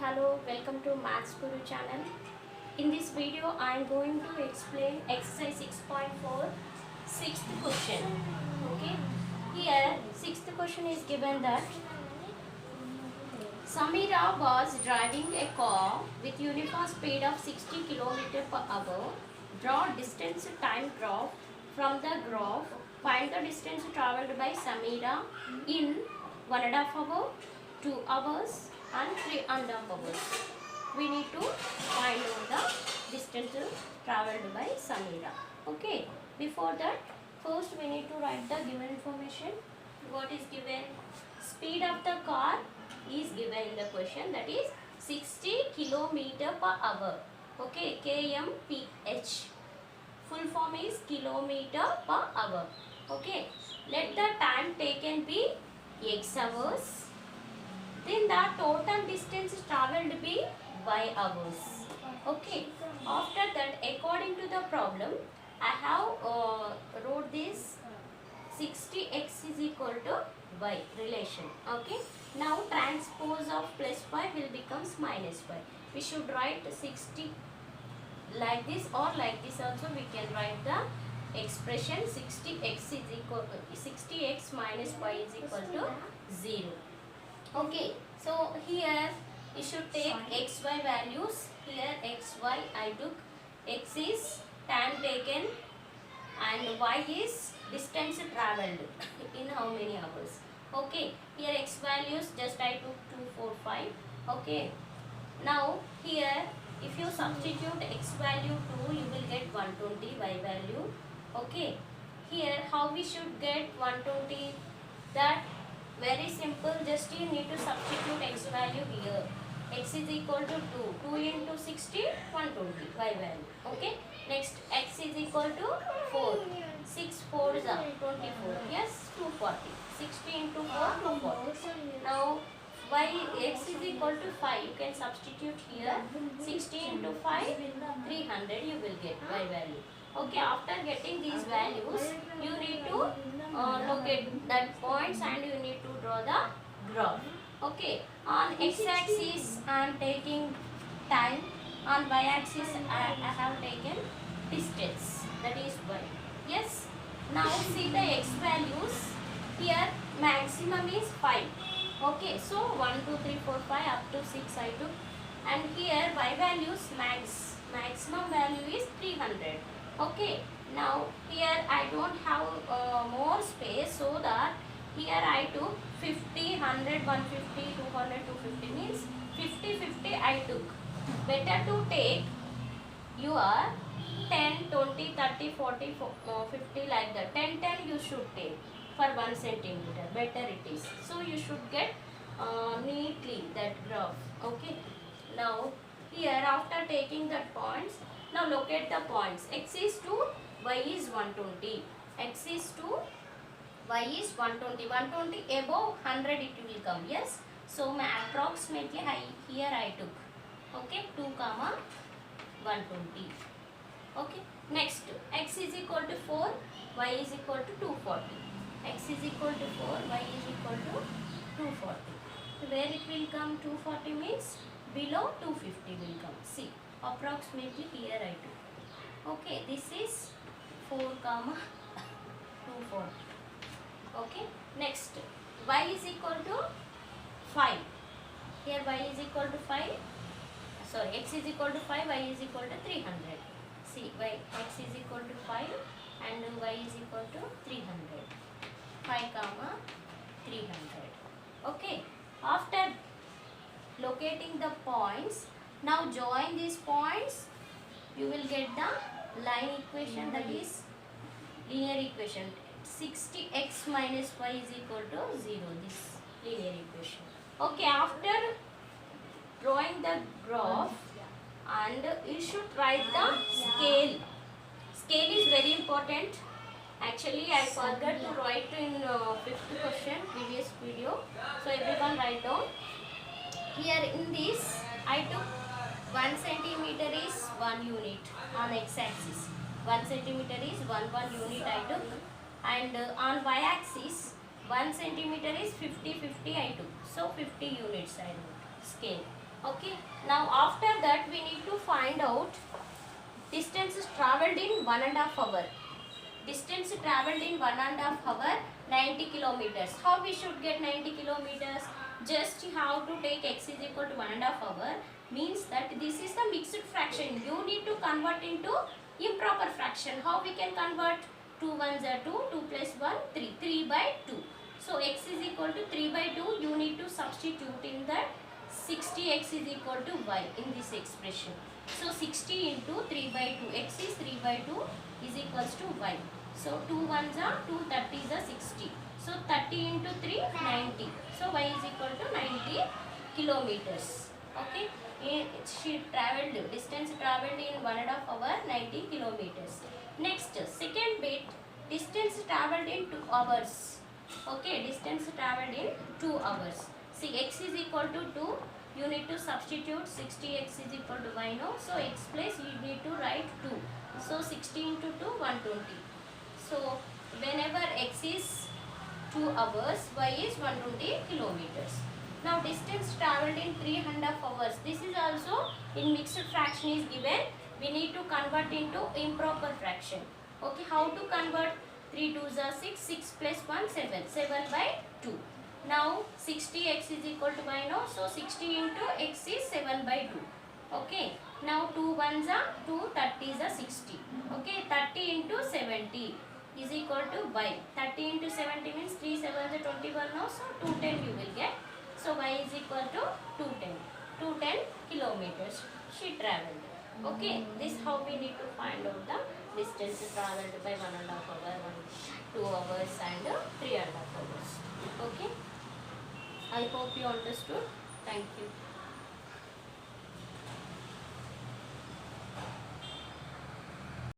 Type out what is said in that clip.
hello, welcome to Maths Guru channel. In this video, I am going to explain exercise 6.4, sixth question. Okay, here, sixth question is given that Samira was driving a car with uniform speed of 60 km per hour. Draw distance time graph from the graph. Find the distance traveled by Samira in 1.5 hour, 2 hours and 3.5 hours. We need to find out the distance traveled by Samira. Okay. Before that, first we need to write the given information. What is given? Speed of the car is given in the question, that is 60 kilometer per hour. Okay, kmph. Full form is kilometer per hour. Okay, let the time taken be x hours. Then the total distance traveled be y hours. Okay, after that, according to the problem, I have wrote this 60x is equal to y relation. Okay, now transpose of plus y will becomes minus y. We should write 60 like this, or like this also we can write the expression 60x is equal 60x minus y is equal to 0. Okay, so here you should take xy values. Here xy I took, x is time taken and y is distance traveled in how many hours. Okay, here x values just I took 2, 4, 5. Okay, now here if you substitute x value 2, you will get 120 y value. Okay, here how we should get 120? That very simple, just you need to substitute x value here. X is equal to 2. 2 into 60, 120 y value. Okay, next x is equal to 4. 6 4s are 24. Yes, 240. 60 into 4, 240. Now y x is equal to 5. You can substitute here. 60 into 5, 300 you will get y value. Okay, after getting these values, you need to locate that points and you need to draw the graph. Okay, on x-axis I am taking time, on y-axis I have taken distance, that is y. Yes, now see the x values. Here maximum is 5. Okay, so 1, 2, 3, 4, 5 up to 6 I took, and here y values maximum value is 300. Okay, now here I don't have more space, so that here I took 50, 100, 150, 200, 250 means 50, 50 I took. Better to take your 10, 20, 30, 40, 50 like that. 10, 10 you should take for 1 centimeter. Better it is. So you should get neatly that graph. Okay. Now here after taking the points, now locate the points. X is 2, y is 120. X is 2, y is 120. 120 above 100 it will come. Yes. So approximately here I took. Okay, 2 comma 120. Okay. Next, x is equal to 4, y is equal to 240. X is equal to 4, y is equal to 240. Where it will come? 240 means below 250 will come. See, approximately here I took. Okay, this is 4 comma 240. Okay, next, y is equal to 5. Here y is equal to 5. Sorry, x is equal to 5, y is equal to 300. See, x is equal to 5 and y is equal to 300. 5 comma 300. Okay, after locating the points, now join these points, you will get the line equation, that is linear equation. 60x minus y is equal to 0, this linear equation. Okay, after drawing the graph, and you should write the scale. Scale is very important. Actually, I forgot to write in 5th question, previous video. So everyone write down. Here in this, I took 1 centimeter is 1 unit on x-axis. 1 centimeter is 1 unit I took, and on y-axis 1 centimeter is 50 I took. So 50 units I wrote scale. Okay. Now after that we need to find out distance travelled in 1.5 hour. Distance travelled in 1.5 hour, 90 kilometers. How we should get 90 kilometers? Just you have to take x is equal to 1.5 hour, means that this is the mixed fraction. You need to convert into improper fraction. How we can convert? 2 ones are 2, 2 plus 1, 3, 3 by 2. So x is equal to 3 by 2. You need to substitute in that 60x is equal to y in this expression. So 60 into 3 by 2, x is 3 by 2 is equals to y. So 2 ones are 2, 30 is a 60. So 30 into 3, 90. So y is equal to 90 kilometers. Okay. She travelled, distance travelled in 1.5 hour, 90 kilometers. Next, second bit, distance travelled in 2 hours. Okay, distance travelled in 2 hours. See, x is equal to 2. You need to substitute 60x is equal to y now. So x place you need to write 2. So 60 into 2, 120. So whenever x is 2 hours, y is 120 kilometers. Now distance travelled in 3.5 hours. This is also in mixed fraction is given. We need to convert into improper fraction. Okay, how to convert? 3 2s are 6, 6 plus 1, 7, 7 by 2. Now 60x is equal to y now. So 60 into x is 7 by 2. Okay. Now 2 ones are 2, 30 is a 60. Okay. 30 into 70 is equal to y. 30 into 70 means 3 7s are 21 now. So 210 you will get. So y is equal to 210. 210 kilometers she travelled. Okay. This how we need to find out the distance travelled by 1.5 hour, 2 hours and 3.5 hours. Okay. I hope you understood. Thank you.